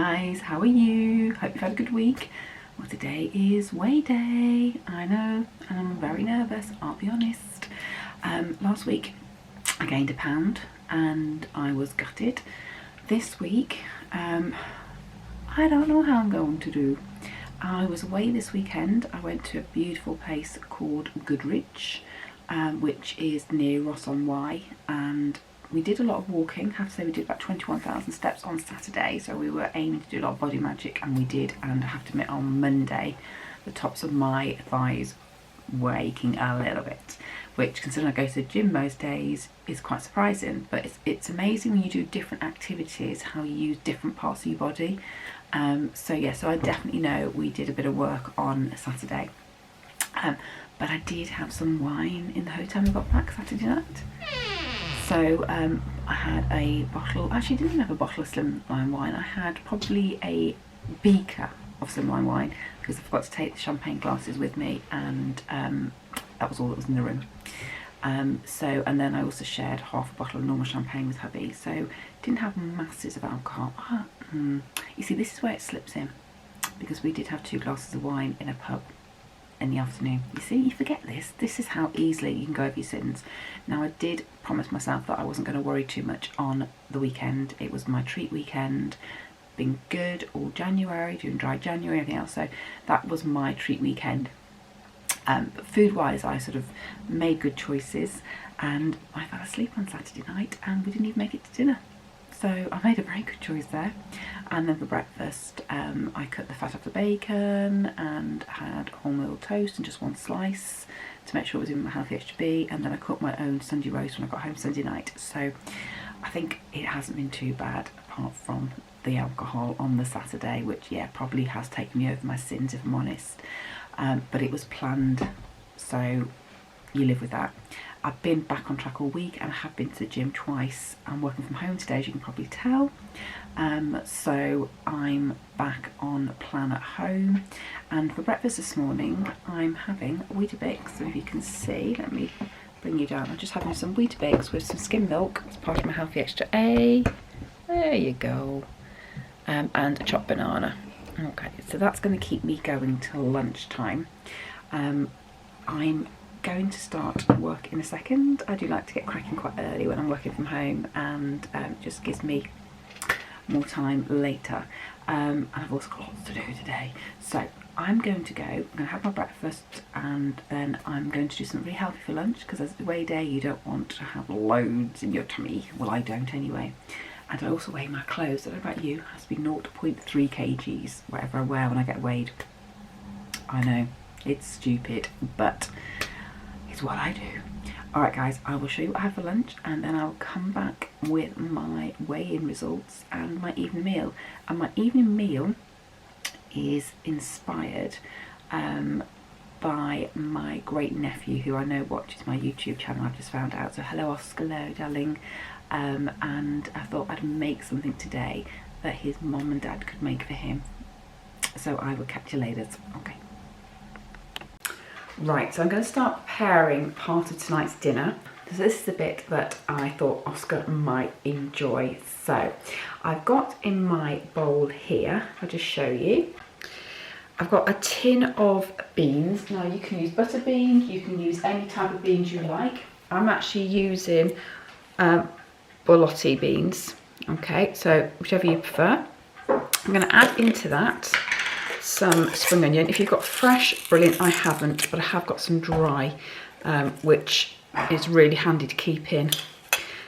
guys, how are you? Hope you've had a good week. Well, today is weigh day, I know, and I'm very nervous, I'll be honest. Last week I gained a pound and I was gutted. This week, I don't know how I'm going to do. I was away this weekend. I went to a beautiful place called Goodrich, which is near Ross-on-Wye, and we did a lot of walking. I have to say we did about 21,000 steps on Saturday, so we were aiming to do a lot of body magic, and we did. And I have to admit, on Monday the tops of my thighs were aching a little bit, which, considering I go to the gym most days, is quite surprising. But it's amazing when you do different activities how you use different parts of your body. So I definitely know we did a bit of work on Saturday, but I did have some wine in the hotel we got back Saturday night. So I had a bottle, actually didn't even have a bottle of slimline wine, I had probably a beaker of slimline wine because I forgot to take the champagne glasses with me, and that was all that was in the room. And then I also shared half a bottle of normal champagne with hubby, so didn't have masses of alcohol. You see, this is where it slips in, because we did have 2 glasses of wine in a pub in the afternoon. You see, you forget this. This is how easily you can go over your sins. Now, I did promise myself that I wasn't going to worry too much on the weekend. It was my treat weekend, been good all January, doing dry January, everything else, so that was my treat weekend. But food wise, I sort of made good choices, and I fell asleep on Saturday night and we didn't even make it to dinner. So I made a very good choice there. And then for breakfast, I cut the fat off the bacon and had wholemeal toast and just 1 slice to make sure it was in my healthy HB. And then I cooked my own Sunday roast when I got home Sunday night. So I think it hasn't been too bad, apart from the alcohol on the Saturday, which, yeah, probably has taken me over my sins, if I'm honest. But it was planned, so you live with that. I've been back on track all week, and I have been to the gym twice. I'm working from home today, as you can probably tell. So I'm back on plan at home. And for breakfast this morning, I'm having Weetabix. So if you can see, let me bring you down. I'm just having some Weetabix with some skim milk as part of my Healthy Extra A. There you go. And a chopped banana. Okay, so that's going to keep me going till lunchtime. I'm going to start work in a second. I do like to get cracking quite early when I'm working from home, and it just gives me more time later. And I've also got lots to do today. So I'm going to have my breakfast, and then I'm going to do something really healthy for lunch, because as a weigh day you don't want to have loads in your tummy. Well, I don't anyway. And I also weigh my clothes. I don't know about you, it has to be 0.3 kgs, whatever I wear when I get weighed. I know, it's stupid, but it's what I do. Alright guys, I will show you what I have for lunch, and then I'll come back with my weigh-in results and my evening meal. And my evening meal is inspired by my great nephew, who I know watches my YouTube channel, I've just found out. So hello Oscar, hello darling. And I thought I'd make something today that his mom and dad could make for him. So I will catch you later. Okay. Right, so I'm going to start preparing part of tonight's dinner. So this is the bit that I thought Oscar might enjoy. So I've got in my bowl here, I'll just show you. I've got a tin of beans. Now you can use butter beans, you can use any type of beans you like. I'm actually using Borlotti beans. Okay, so whichever you prefer. I'm going to add into that some spring onion. If you've got fresh, brilliant. I haven't, but I have got some dry, which is really handy to keep in.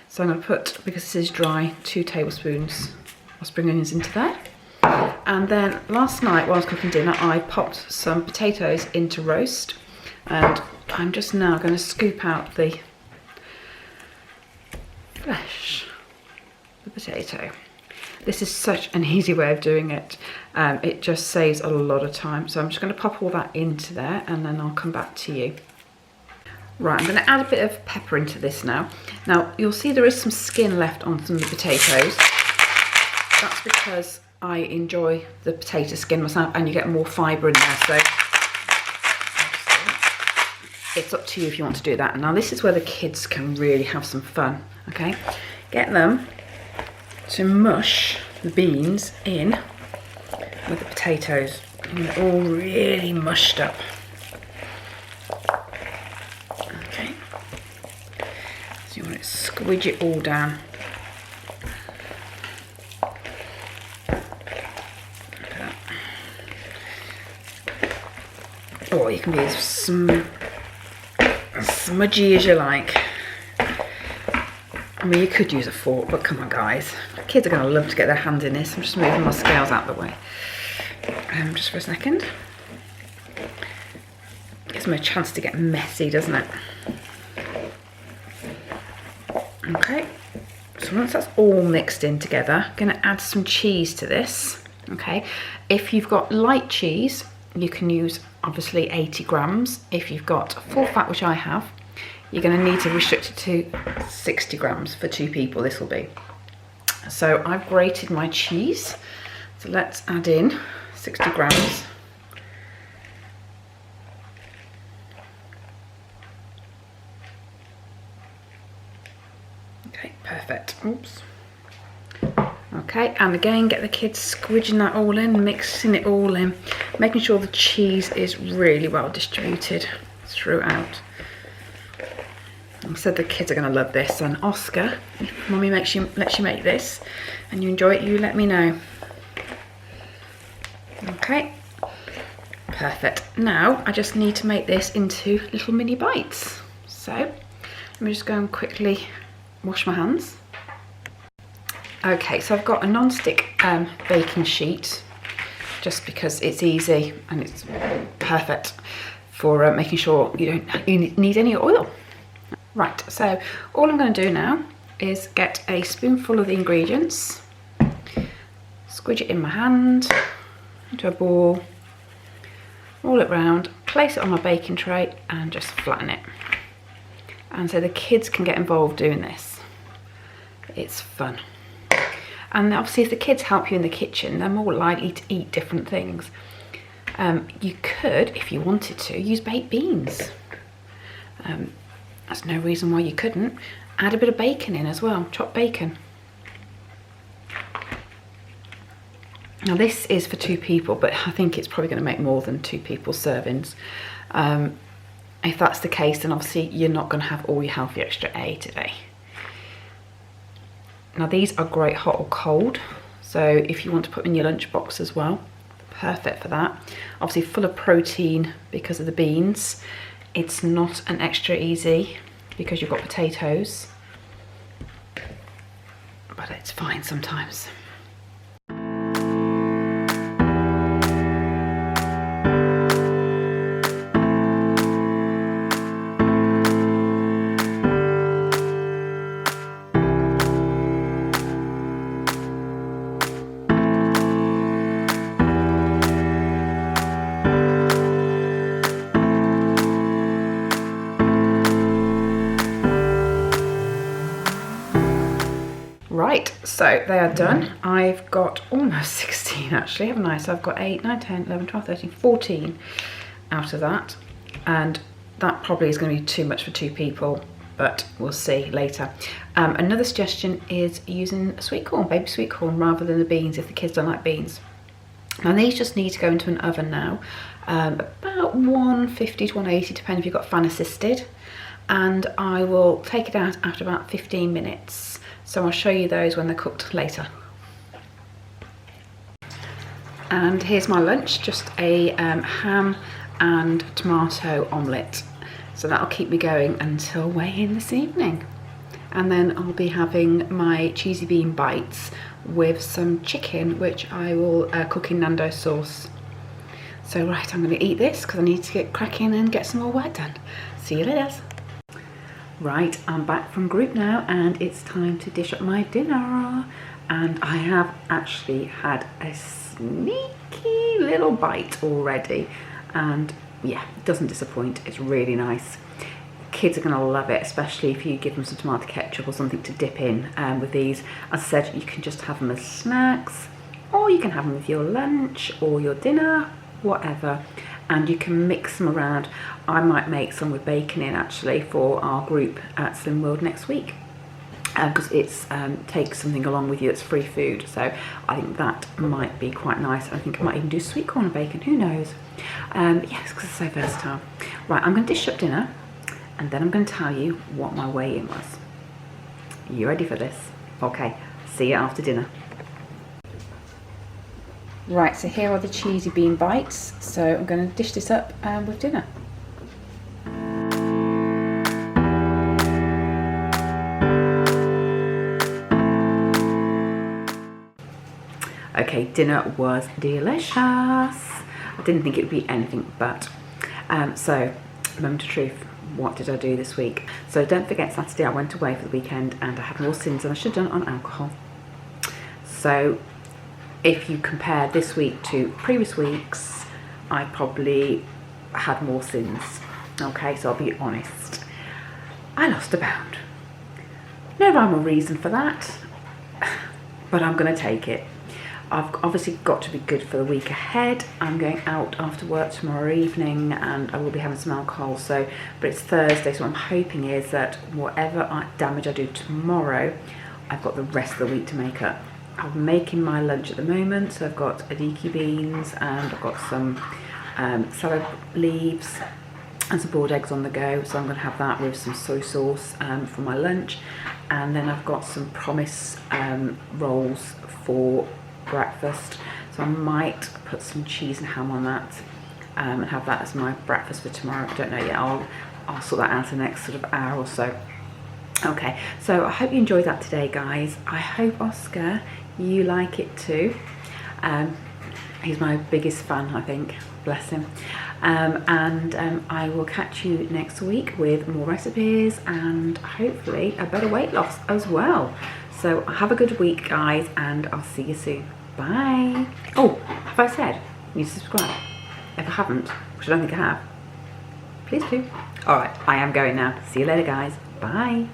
So I'm going to put, because this is dry, 2 tablespoons of spring onions into there. And then last night while I was cooking dinner, I popped some potatoes into roast, and I'm just now going to scoop out the flesh, the potato. This is such an easy way of doing it. It just saves a lot of time. So I'm just going to pop all that into there, and then I'll come back to you. Right, I'm going to add a bit of pepper into this now. Now you'll see there is some skin left on some of the potatoes. That's because I enjoy the potato skin myself, and you get more fibre in there. So it's up to you if you want to do that. Now this is where the kids can really have some fun. Okay, get them to mush the beans in with the potatoes. And they're all really mushed up. Okay. So you want to squidge it all down. Like that. Or you can be as smudgy as you like. I mean, you could use a fork, but come on, guys. Kids are going to love to get their hand in this. I'm just moving my scales out of the way. Just for a second. Gives them a chance to get messy, doesn't it? Okay. So once that's all mixed in together, I'm going to add some cheese to this. Okay. If you've got light cheese, you can use obviously 80 grams. If you've got full fat, which I have, you're going to need to restrict it to 60 grams for 2 people, this will be. So I've grated my cheese. So let's add in 60 grams. Okay, perfect. Oops. Okay, and again, get the kids squidging that all in, mixing it all in, making sure the cheese is really well distributed throughout. I said the kids are going to love this, and Oscar, if Mummy lets you make this and you enjoy it, you let me know. Okay, perfect. Now I just need to make this into little mini bites. So let me just go and quickly wash my hands. Okay, so I've got a non-stick baking sheet, just because it's easy and it's perfect for making sure you don't need any oil. Right, so all I'm going to do now is get a spoonful of the ingredients, squidge it in my hand into a ball, roll it round, place it on my baking tray and just flatten it. And so the kids can get involved doing this. It's fun. And obviously if the kids help you in the kitchen, they're more likely to eat different things. You could, if you wanted to, use baked beans. There's no reason why you couldn't. Add a bit of bacon in as well, chopped bacon. Now this is for 2 people, but I think it's probably going to make more than 2 people's servings. If that's the case, then obviously you're not going to have all your healthy extra A today. Now these are great hot or cold, so if you want to put them in your lunchbox as well, perfect for that. Obviously full of protein because of the beans. It's not an extra easy because you've got potatoes, but it's fine sometimes. Right, so they are done. I've got almost 16 actually, haven't I? So I've got 8, 9, 10, 11, 12, 13, 14 out of that. And that probably is going to be too much for 2 people, but we'll see later. Another suggestion is using sweet corn, baby sweet corn, rather than the beans if the kids don't like beans. Now these just need to go into an oven now, about 150 to 180, depending if you've got fan assisted. And I will take it out after about 15 minutes. So I'll show you those when they're cooked later. And here's my lunch, just a ham and tomato omelette. So that'll keep me going until way in this evening. And then I'll be having my cheesy bean bites with some chicken, which I will cook in Nando sauce. So right, I'm going to eat this because I need to get cracking and get some more work done. See you later. Right, I'm back from group now and it's time to dish up my dinner. And I have actually had a sneaky little bite already. And yeah, it doesn't disappoint, it's really nice. Kids are gonna love it, especially if you give them some tomato ketchup or something to dip in with these. As I said, you can just have them as snacks, or you can have them with your lunch or your dinner, whatever. And you can mix them around. I might make some with bacon in actually for our group at Slim World next week. because it's take something along with you that's free food, so I think that might be quite nice. I think I might even do sweet corn and bacon, who knows. Yes, because it's so versatile. Right, I'm going to dish up dinner and then I'm going to tell you what my weigh-in was. You ready for this? Okay, see you after dinner. Right, so here are the cheesy bean bites, so I'm going to dish this up with dinner. Okay, dinner was delicious. I didn't think it would be anything but. So, moment of truth, what did I do this week? So don't forget, Saturday I went away for the weekend and I had more sins than I should have done on alcohol. So if you compare this week to previous weeks, I probably had more sins. Okay, so I'll be honest. I lost a pound. No rhyme or reason for that, but I'm going to take it. I've obviously got to be good for the week ahead. I'm going out after work tomorrow evening and I will be having some alcohol, so, but it's Thursday, so what I'm hoping is that whatever damage I do tomorrow, I've got the rest of the week to make up. I'm making my lunch at the moment, so I've got adiki beans and I've got some salad leaves and some boiled eggs on the go, so I'm going to have that with some soy sauce for my lunch. And then I've got some promise rolls for breakfast, so I might put some cheese and ham on that and have that as my breakfast for tomorrow. I don't know yet. I'll sort that out in the next sort of hour or so. Okay, so I hope you enjoyed that today, guys. I hope, Oscar, you like it too. He's my biggest fan, I think, bless him. I will catch you next week with more recipes and hopefully a better weight loss as well. So have a good week, guys, and I'll see you soon. Bye. Oh, have I said you subscribe? If I haven't, which I don't think I have, please do. All right, I am going now. See you later, guys. Bye.